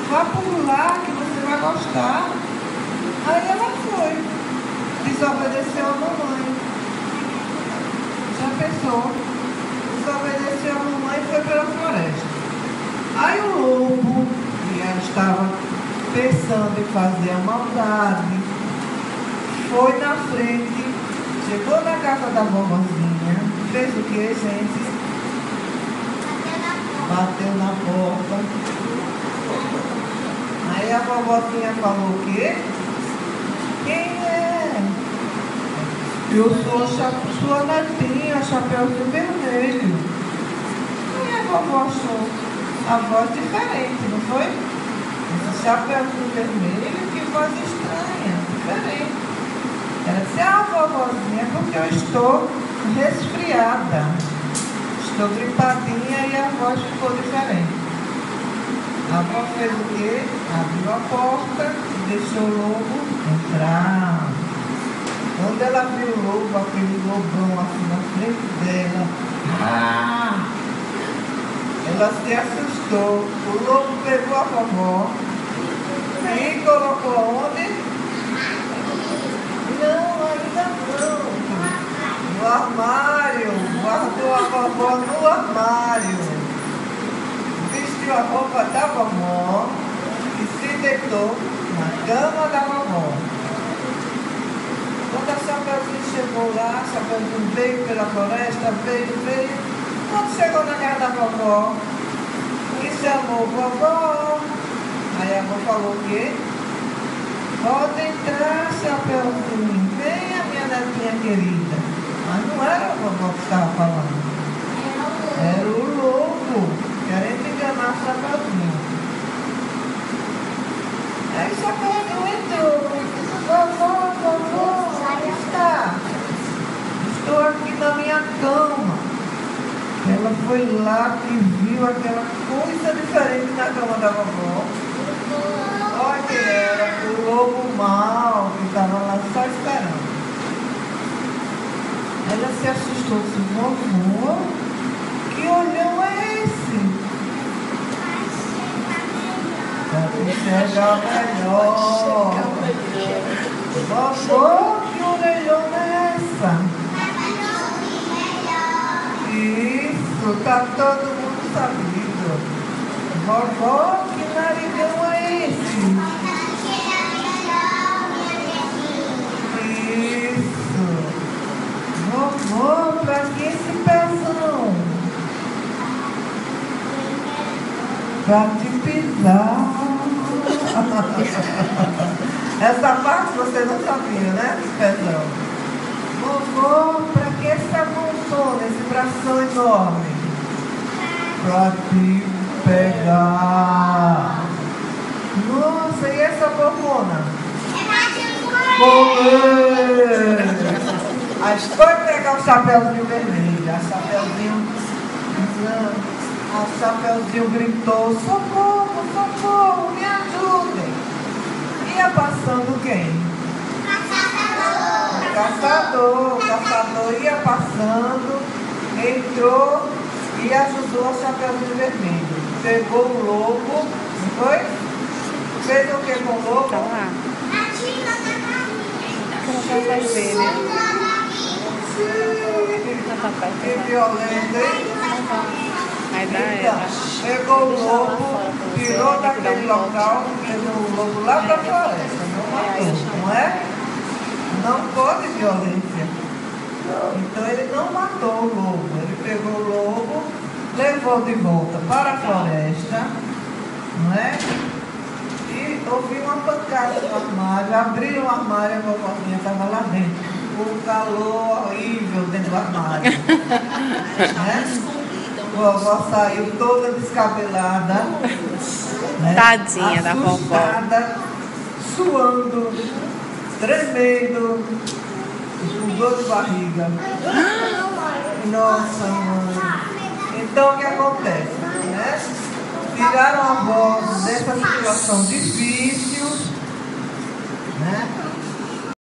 vá por lá que você vai gostar. Aí ela foi, desobedeceu a mamãe. Já pensou? Desobedeceu a mamãe e foi pela floresta. Aí o lobo, que ela estava pensando em fazer a maldade, foi na frente, chegou na casa da vovozinha, fez o que, gente? Bateu na porta. Aí a vovozinha falou o quê? Quem é? Eu sou sua netinha, Chapeuzinho Vermelho. E a vovó achou a voz diferente, não foi? Esse Chapeuzinho Vermelho, que voz estranha, diferente. Ela disse, vovozinha, porque eu estou resfriada. Estou gripadinha e a voz ficou diferente. A avó fez o quê? Abriu a porta e deixou o lobo entrar. Quando ela viu o lobo, aquele lobão assim na frente dela, ela se assustou. O lobo pegou a vovó e colocou onde? Não, ainda não. No armário. Guardou a vovó no armário. Vestiu a roupa da vovó e se deitou na cama da vovó. Quando a Chapeuzinho chegou lá, a Chapeuzinho veio pela floresta, veio. Quando chegou na casa da vovó, e chamou vovó. Aí a avó falou o quê? Pode entrar, Chapeuzinho, venha, minha netinha querida. Mas não era a vovó que estava falando. Era o lobo, querendo enganar a Chapeuzinho. Aí Chapeuzinho entrou. Vovó, onde está? Estou aqui na minha cama. Ela foi lá e viu aquela coisa diferente na cama da vovó. Olha que era o lobo mau que estava lá só esperando. Ela se assustou, disse, vovó, que olhão é esse? Para enxergar melhor. Vovó, que orelhona é essa? Isso, tá todo mundo sabido. Vovó, que narigão é esse? Isso. Vovó, pra que esse pezão? Pra te pisar. Essa parte você não sabia, né? Pezão. Vovó, pra que essa mãozona, esse bração enorme? Pra te pegar. Nossa, e essa bocona? Comer. Aí foi pegar o Chapeuzinho Vermelho. A Chapeuzinho gritou, socorro, socorro, me ajudem. Ia passando quem? O caçador ia passando, entrou e ajudou a Chapeuzinho Vermelho. Pegou o lobo, não foi? Fez o que com o lobo? Tá lá. Que vai ver, né? Que violento, hein? Aí dá Então, ela. pegou o lobo, tirou daquele local, levou o lobo lá para a floresta, não matou, não é? Não pode violência. Então ele não matou o lobo, ele pegou o lobo, levou de volta para a floresta, não é? E ouviu uma pancada no armário, abriram o armário e a vovozinha estava lá dentro. O calor horrível dentro do armário. Né? A vovó saiu toda descabelada. Né? Tadinha da vovó. Suando, tremendo, com dor de barriga. Nossa, mãe. Então o que acontece? Né? Tiraram a avó dessa situação difícil, né?